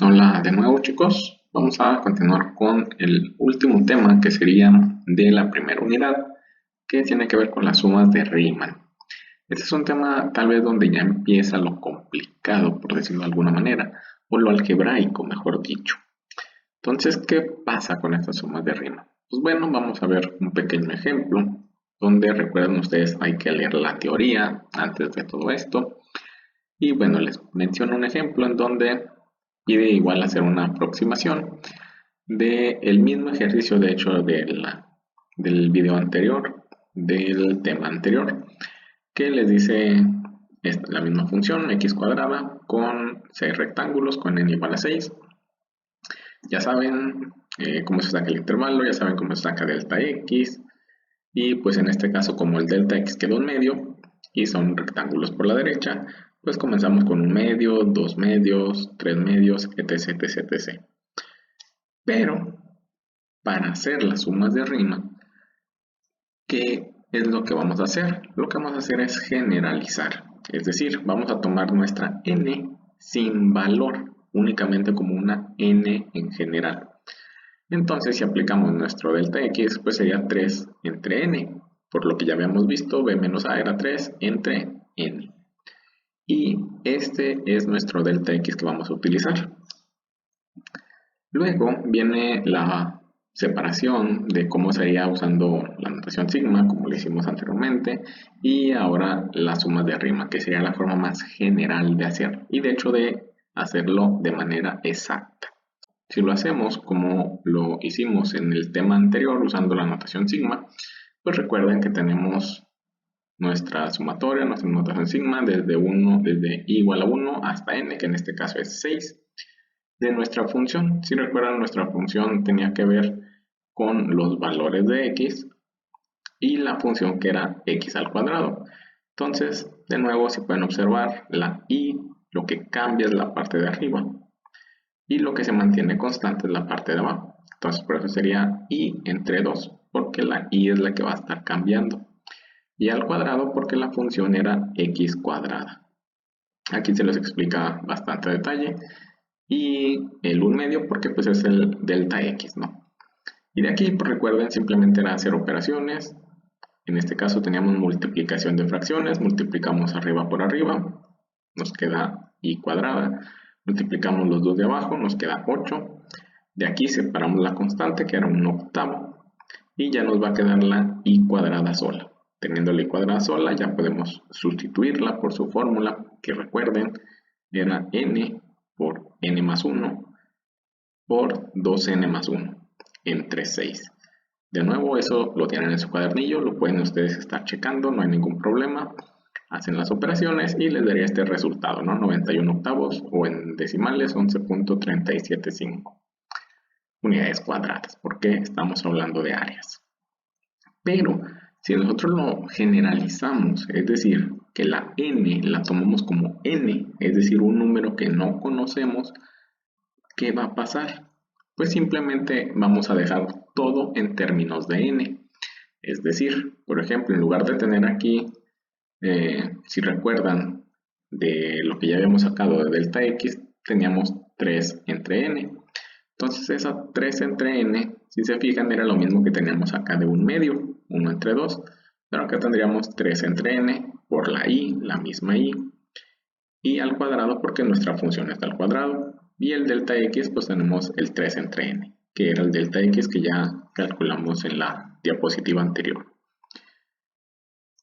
Hola de nuevo chicos, vamos a continuar con el último tema que sería de la primera unidad que tiene que ver con las sumas de Riemann. Este es un tema tal vez donde ya empieza lo complicado, por decirlo de alguna manera, o lo algebraico, mejor dicho. Entonces, ¿qué pasa con estas sumas de Riemann? Pues bueno, vamos a ver un pequeño ejemplo donde recuerden ustedes hay que leer la teoría antes de todo esto. Y bueno, les menciono un ejemplo en donde pide igual hacer una aproximación del mismo ejercicio, de hecho, del video anterior, del tema anterior, que les dice la misma función, x cuadrada, con 6 rectángulos, con n igual a 6. Ya saben cómo se saca el intervalo, ya saben cómo se saca delta x, y pues en este caso, como el delta x quedó en medio y son rectángulos por la derecha, pues comenzamos con un medio, dos medios, tres medios, etc, etc, etc. Pero para hacer las sumas de Riemann, ¿qué es lo que vamos a hacer? Lo que vamos a hacer es generalizar. Es decir, vamos a tomar nuestra n sin valor, únicamente como una n en general. Entonces, si aplicamos nuestro delta x, pues sería 3 entre n. Por lo que ya habíamos visto, b menos a era 3 entre n. Y este es nuestro delta x que vamos a utilizar. Luego viene la separación de cómo sería usando la notación sigma, como lo hicimos anteriormente, y ahora la suma de Riemann, que sería la forma más general de hacer, y de hecho de hacerlo de manera exacta. Si lo hacemos como lo hicimos en el tema anterior usando la notación sigma, pues recuerden que tenemos nuestra sumatoria, nuestra notación sigma desde i igual a 1 hasta n, que en este caso es 6 de nuestra función. Si recuerdan, nuestra función tenía que ver con los valores de x y la función que era x al cuadrado. Entonces, de nuevo, si pueden observar, la y lo que cambia es la parte de arriba y lo que se mantiene constante es la parte de abajo. Entonces, por eso sería y entre 2, porque la y es la que va a estar cambiando. Y al cuadrado porque la función era x cuadrada. Aquí se les explica bastante detalle. Y el 1 medio porque pues es el delta x, ¿no? Y de aquí, pues recuerden, simplemente era hacer operaciones. En este caso teníamos multiplicación de fracciones, multiplicamos arriba por arriba, nos queda y cuadrada. Multiplicamos los dos de abajo, nos queda 8. De aquí separamos la constante, que era un octavo, y ya nos va a quedar la y cuadrada sola. Teniendo la y cuadrada sola, ya podemos sustituirla por su fórmula, que recuerden, era n por n más 1 por 2n más 1 entre 6. De nuevo, eso lo tienen en su cuadernillo, lo pueden ustedes estar checando, no hay ningún problema. Hacen las operaciones y les daría este resultado, ¿no? 91 octavos o en decimales 11.375 unidades cuadradas, porque estamos hablando de áreas. Pero si nosotros lo generalizamos, es decir, que la n la tomamos como n, es decir, un número que no conocemos, ¿qué va a pasar? Pues simplemente vamos a dejar todo en términos de n. Es decir, por ejemplo, en lugar de tener aquí, si recuerdan, de lo que ya habíamos sacado de delta x, teníamos 3 entre n. Entonces esa 3 entre n, si se fijan, era lo mismo que teníamos acá de un medio, 1 entre 2. Pero acá tendríamos 3 entre n por la y, la misma y al cuadrado porque nuestra función está al cuadrado. Y el delta x, pues tenemos el 3 entre n, que era el delta x que ya calculamos en la diapositiva anterior.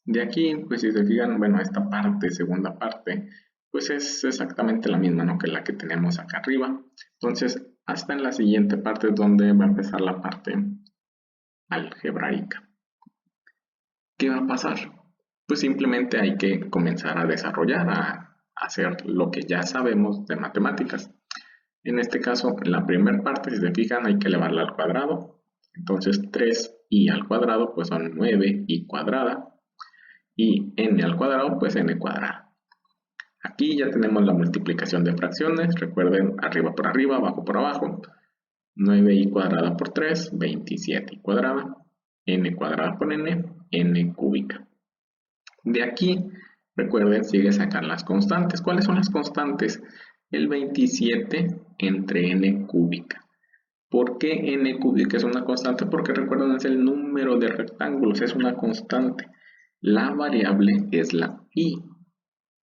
De aquí, pues si se fijan, bueno, esta parte, segunda parte, pues es exactamente la misma, ¿no? Que la que tenemos acá arriba. Entonces, hasta en la siguiente parte es donde va a empezar la parte algebraica. ¿Qué va a pasar? Pues simplemente hay que comenzar a desarrollar, a hacer lo que ya sabemos de matemáticas. En este caso, en la primera parte, si se fijan, hay que elevarla al cuadrado. Entonces, 3i al cuadrado, pues son 9i cuadrada. Y n al cuadrado, pues n cuadrada. Aquí ya tenemos la multiplicación de fracciones. Recuerden, arriba por arriba, abajo por abajo. 9i cuadrada por 3, 27i cuadrada. N cuadrada por n cúbica. De aquí, recuerden, sigue sacar las constantes. ¿Cuáles son las constantes? El 27 entre n cúbica. ¿Por qué n cúbica es una constante? Porque recuerden, es el número de rectángulos, es una constante. La variable es la i,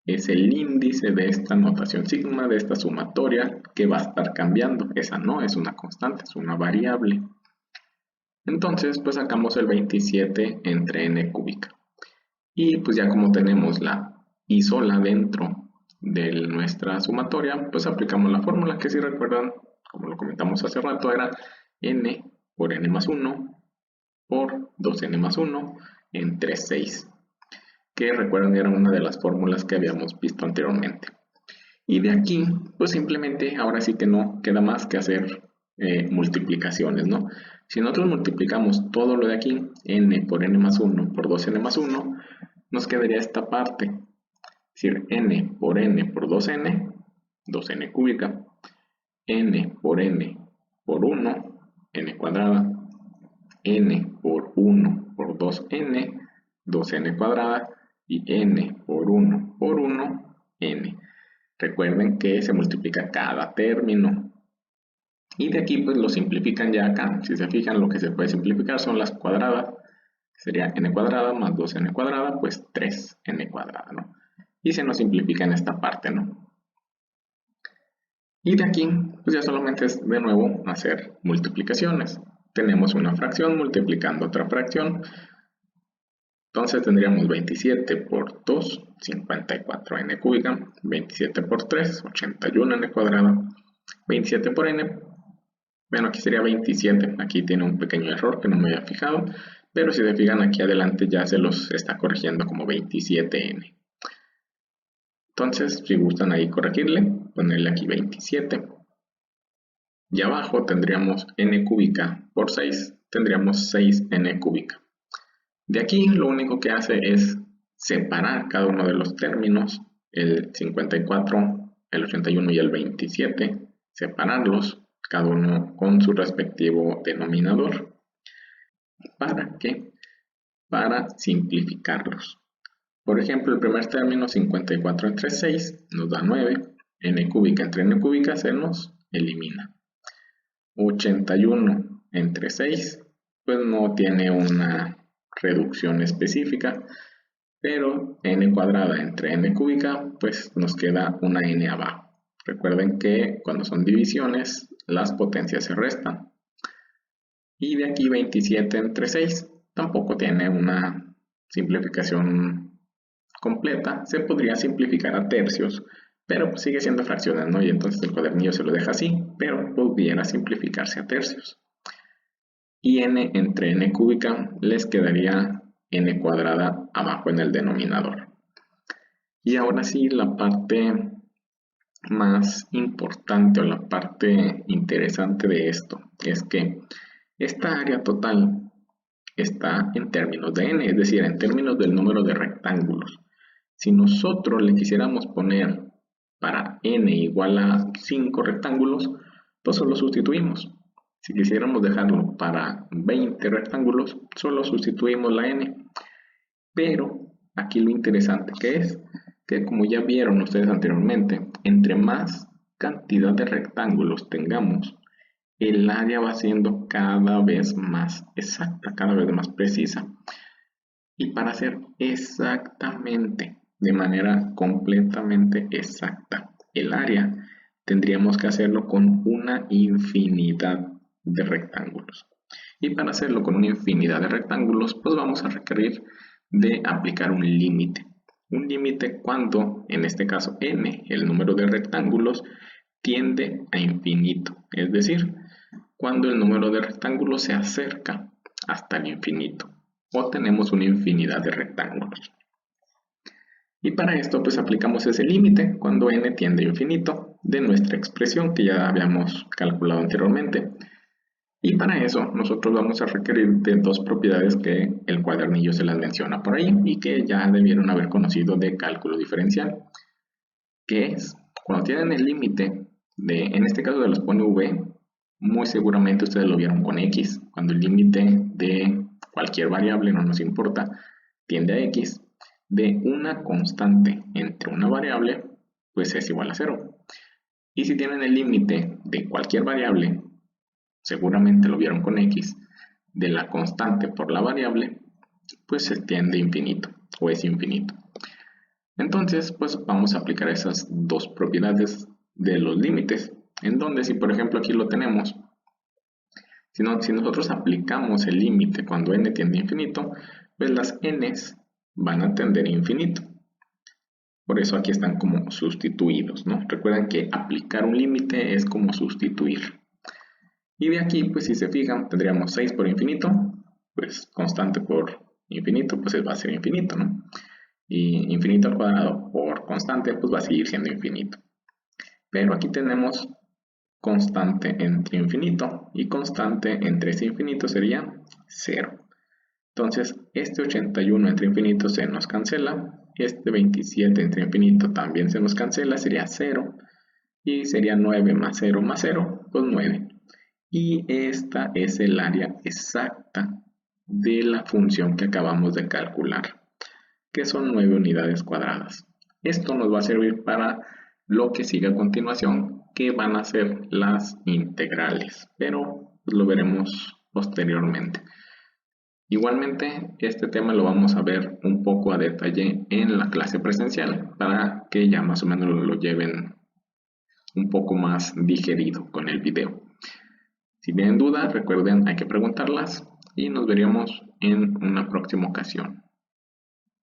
es el índice de esta notación sigma, de esta sumatoria que va a estar cambiando. Esa no es una constante, es una variable. Entonces, pues sacamos el 27 entre n cúbica. Y pues ya como tenemos la i sola dentro de nuestra sumatoria, pues aplicamos la fórmula que, si recuerdan, como lo comentamos hace rato, era n por n más 1 por 2n más 1 entre 6, que recuerdan era una de las fórmulas que habíamos visto anteriormente. Y de aquí, pues simplemente ahora sí que no queda más que hacer multiplicaciones, ¿no? Si nosotros multiplicamos todo lo de aquí, n por n más 1 por 2n más 1, nos quedaría esta parte, es decir, n por 2n, 2n cúbica, n por 1, n cuadrada, n por 1 por 2n, 2n cuadrada, y n por 1 por 1, n. Recuerden que se multiplica cada término. Y de aquí pues lo simplifican ya acá. Si se fijan, lo que se puede simplificar son las cuadradas. Sería n cuadrada más 2n cuadrada, pues 3n cuadrada, ¿no? Y se nos simplifica en esta parte, ¿no? Y de aquí, pues ya solamente es de nuevo hacer multiplicaciones. Tenemos una fracción multiplicando otra fracción. Entonces tendríamos 27 por 2, 54n cúbica, 27 por 3, 81n cuadrada, 27 por n, bueno, aquí sería 27, aquí tiene un pequeño error que no me había fijado, pero si se fijan aquí adelante ya se los está corrigiendo como 27n. Entonces, si gustan ahí corregirle, ponerle aquí 27. Y abajo tendríamos n cúbica por 6, tendríamos 6n cúbica. De aquí lo único que hace es separar cada uno de los términos, el 54, el 81 y el 27, separarlos, cada uno con su respectivo denominador. ¿Para qué? Para simplificarlos. Por ejemplo, el primer término, 54 entre 6, nos da 9, n cúbica entre n cúbica se nos elimina. 81 entre 6, pues no tiene una reducción específica, pero n cuadrada entre n cúbica, pues nos queda una n abajo. Recuerden que cuando son divisiones, las potencias se restan. Y de aquí 27 entre 6, tampoco tiene una simplificación completa. Se podría simplificar a tercios, pero pues sigue siendo fracciones, ¿no? Y entonces el cuadernillo se lo deja así, pero pudiera simplificarse a tercios. Y n entre n cúbica les quedaría n cuadrada abajo en el denominador. Y ahora sí, la parte más importante o la parte interesante de esto es que esta área total está en términos de n, es decir, en términos del número de rectángulos. Si nosotros le quisiéramos poner para n igual a 5 rectángulos, pues solo sustituimos. Si quisiéramos dejarlo para 20 rectángulos, solo sustituimos la n. Pero aquí lo interesante que es que, como ya vieron ustedes anteriormente, entre más cantidad de rectángulos tengamos, el área va siendo cada vez más exacta, cada vez más precisa. Y para hacer exactamente, de manera completamente exacta, el área, tendríamos que hacerlo con una infinidad de rectángulos. Y para hacerlo con una infinidad de rectángulos, pues vamos a requerir de aplicar un límite. Un límite cuando, en este caso n, el número de rectángulos, tiende a infinito. Es decir, cuando el número de rectángulos se acerca hasta el infinito, o tenemos una infinidad de rectángulos. Y para esto pues aplicamos ese límite cuando n tiende a infinito de nuestra expresión que ya habíamos calculado anteriormente. Y para eso nosotros vamos a requerir de dos propiedades que el cuadernillo se las menciona por ahí y que ya debieron haber conocido de cálculo diferencial, que es cuando tienen el límite de, en este caso de los pone v, muy seguramente ustedes lo vieron con x, cuando el límite de cualquier variable, no nos importa, tiende a x, de una constante entre una variable, pues es igual a 0. Y si tienen el límite de cualquier variable, seguramente lo vieron con X, de la constante por la variable, pues se tiende a infinito o es infinito. Entonces, pues vamos a aplicar esas dos propiedades de los límites, en donde si por ejemplo aquí lo tenemos, si nosotros aplicamos el límite cuando n tiende a infinito, pues las n's van a tender a infinito. Por eso aquí están como sustituidos, ¿no? Recuerden que aplicar un límite es como sustituir. Y de aquí, pues si se fijan, tendríamos 6 por infinito, pues constante por infinito, pues va a ser infinito, ¿no? Y infinito al cuadrado por constante, pues va a seguir siendo infinito. Pero aquí tenemos constante entre infinito, y constante entre ese infinito sería 0. Entonces, este 81 entre infinito se nos cancela, este 27 entre infinito también se nos cancela, sería 0, y sería 9 más 0 más 0, pues 9. Y esta es el área exacta de la función que acabamos de calcular, que son 9 unidades cuadradas. Esto nos va a servir para lo que sigue a continuación, que van a ser las integrales, pero lo veremos posteriormente. Igualmente, este tema lo vamos a ver un poco a detalle en la clase presencial, para que ya más o menos lo lleven un poco más digerido con el video. Si tienen dudas, recuerden, hay que preguntarlas y nos veríamos en una próxima ocasión.